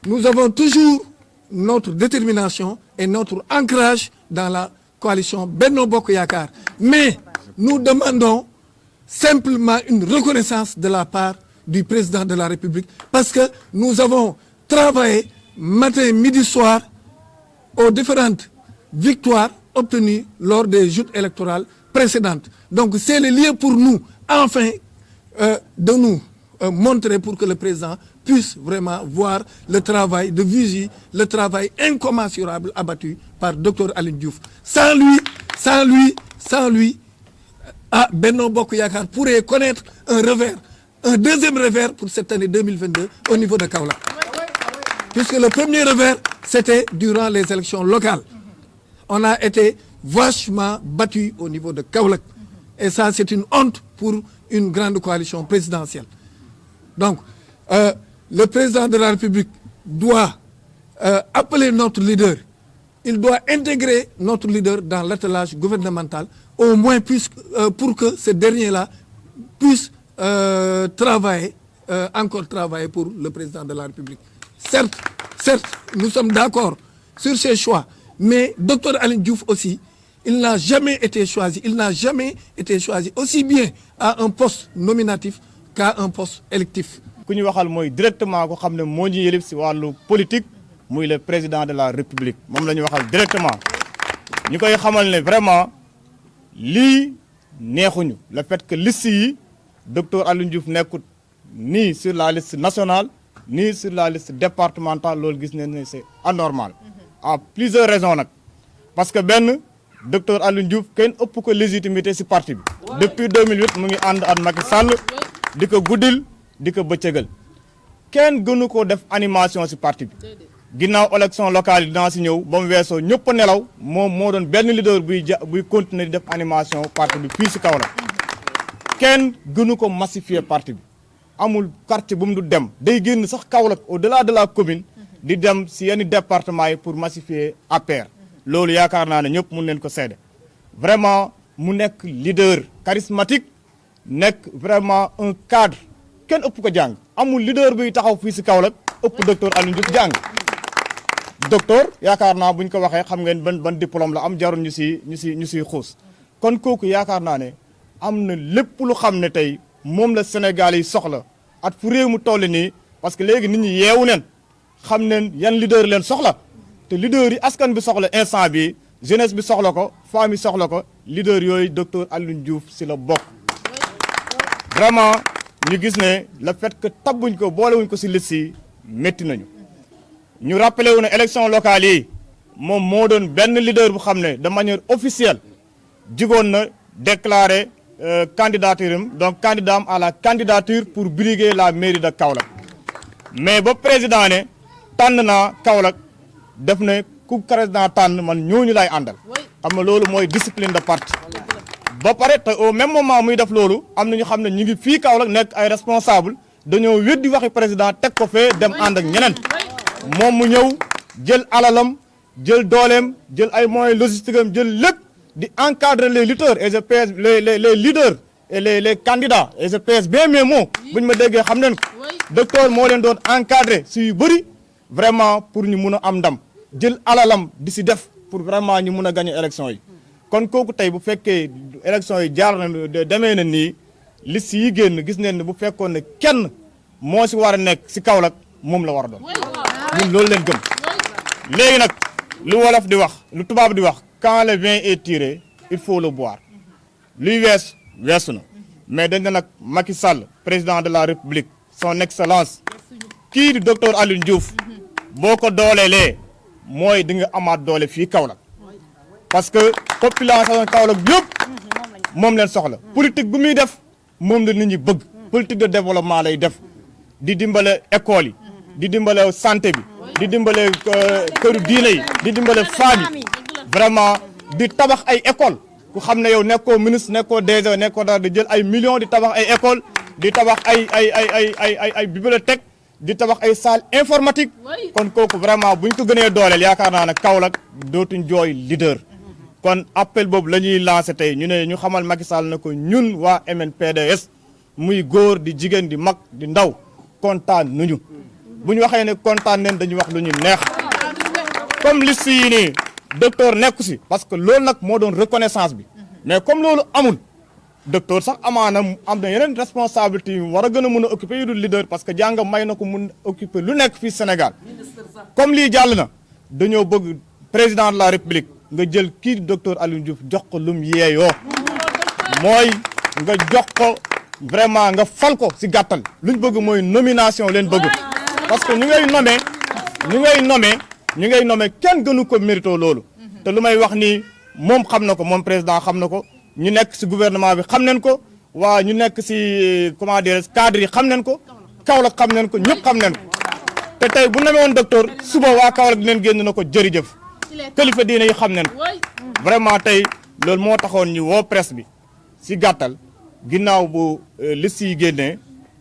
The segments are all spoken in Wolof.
nous avons toujours notre détermination et notre ancrage dans la coalition Benno Bokk Yakaar. Mais nous demandons simplement une reconnaissance de la part du président de la République parce que nous avons travaillé matin, midi, soir aux différentes victoires obtenues lors des joutes électorales précédentes. Donc c'est le lieu pour nous, enfin, de nous montrer pour que le président puisse vraiment voir le travail de vigie, le travail incommensurable abattu par Dr Alioune Diouf. Sans lui, Benno Bokk Yakaar pourrait connaître un deuxième revers pour cette année 2022 au niveau de Kaolack. Puisque le premier revers, c'était durant les élections locales. On a été vachement battu au niveau de Kaolack. Et ça, c'est une honte pour une grande coalition présidentielle. Donc, le président de la République doit appeler notre leader. Il doit intégrer notre leader dans l'attelage gouvernemental, au moins pour que ce dernier-là puisse encore travailler pour le président de la République. Certes, nous sommes d'accord sur ces choix, mais Dr Alioune Diouf aussi, il n'a jamais été choisi. Il n'a jamais été choisi aussi bien à un poste nominatif qu'à un poste électif. ku ñu waxal mooy directement ko xam ne moo ñu yëlif si wàllu politique muy le président de la République moom la ñu waxal directement ñu koy xamal ne vraiment lii neexuñu le fait que liste yi docteur Alioune Diouf nekkut ni sur la liste nationale ni sur la liste départementale loolu gis nañ ne c'est anormal à plusieurs raisons nag parce que benn docteur Alioune Diouf kenn ëpp ko légitimité si parti bi depuis 2008 mu ngi ànd ak Macky Sall di ko guddil di ko bëccëgal kenn gënu ko def animation si parti bi ginnaaw élection locale yi dinaa si ñëw ba mu weesoo ñëpp nelaw moom moo doon benn leader buy continuer di def animation parti bi fii si Kaolack kenn gënu ko massifier parti bi amul quartier bu mu du dem day génn sax Kaolack au delà de la commune di dem si yenn département yi pour massifier APR loolu yaakaar naa ne ñëpp mun leen ko seede vraiment mu nekk leader charismatique nekk vraiment un cadre kenn ëpp ko jàng amul leader buy taxaw fii si Kaolack ëpp docteur Alioune Diouf jàng docteur yaakaar naa buñ ko waxee xam ngeen ban diplôme la am jarul ñu si xuus kon kooku yaakaar naa ne am na lépp lu xam ne tey moom la Sénégal yi soxla at fu réew mu toll nii parce que léegi nit ñi yeewu neen xam neen yan leader leen soxla te leader yi askan bi soxla instant bi jeunesse bi soxla ko femme yi soxla ko leader yooyu docteur Alioune Diouf si la bokk vraiment ñu gis ne le fait que tabbuñ ko boolewuñ ko si liste yi métti nañu ñu rappelé wu ne élection locale yi moom moo doon benn leader bu xam ne de manière officielle jigoon na déclarer candidature am donc candidat am à la candidature pour briguer la mairie de Kaolack mais ba président ne tànn naa Kaolack def ne ku président tànn man ñooñu lay àndal xam nga loolu mooy discipline de parti ba pare te au même moment muy def loolu am na ñu xam ne ñu ngi fii Kaolack nekk ay responsable dañoo weddi waxi président teg ko fee dem ànd ak ñeneen moom mu ñëw jël alalam jël dooleem jël ay moyens logistiques am jël lépp di encadrer les lutteurs et je pèse les leaders et les candidats et je pèse bien mes mots bu ñu ma déggee xam nañ ko docteur moo leen doon encadrer si yu bëri vraiment pour ñu mun a am ndam jël alalam di si def pour vraiment ñu mun a gagner élection yi kon kooku tey bu fekkee élection yi jaar na demee na nii liste yi génn gis neen ne bu fekkoon ne kenn moo si war a nekk si Kaolack moom la war a doon ñun loolu leen gëm léegi nag lu wolof di wax lu tubaab di wax quand le vin est tiré il faut le boire luy weesu na mais dañ ne nag Macky Sall président de la République son excellence kii di docteur Alioune Diouf boo ko dooleelee mooy di nga amaat doole fii Kaolack parce que population Kaolack bi yëpp moom leen soxla politique bu muy def moom la nit ñi bëgg politique de développement lay def di dimbale école yi di dimbale santé bi di dimbale këru diine yi di dimbale femmes yi vraiment di tabax ay école ku xam ne yow nekkoo ministre nekkoo DG nekkoo dara di jël ay millions di tabax ay école di tabax ay bibliothèque di tabax ay salle informatique kon kooku vraiment buñ ko gënee dooleel yaakaar naa ne Kaolack dootuñ jooy leader kon appel boobu la ñuy lancé tey ñu ne ñu xamal Macky Sall na ko ñun waa MNPDS muy góor di jigéen di mag di ndaw kontaan nuñu bu ñu waxee ne kontaan neen dañuy wax lu ñu neex comme liste yi nii docteur nekku si parce que loolu nag moo doon reconnaissance bi mais comme loolu amul docteur sax amaana am na yeneen responsabilité yu war a gën a mën a occuper yu dul leader parce que jàng may na ko mun occuper lu nekk fii Sénégal comme lii jàll na dañoo bëgg président de la république nga jël kii docteur Alioune Diouf jox ko lum yeeyoo mooy nga jox ko vraiment nga fal ko si gàttal luñ bëgg mooy nomination leen bëgg parce que ñu ngay nommé kenn gënu ko mérito loolu te lu may wax nii moom xam na ko moom président xam na ko ñu nekk si gouvernement bi xam nañ ko waa ñu nekk si comment dire cadre yi xam nañ ko Kaolack xam nañ ko ñëpp xam nañ ko te tey bu namee woon docteur suba waa Kaolack dinañ génn na ko jërëjëf kilifa diine yi xam nañ ko vraiment tey loolu moo taxoon ñu woo presse bi si gàttal ginnaaw bu liste yi génnee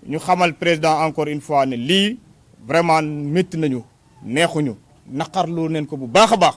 ñu xamal président encore une fois ne lii vraiment métti nañu neexuñu naqarlu neen ko bu baax a baax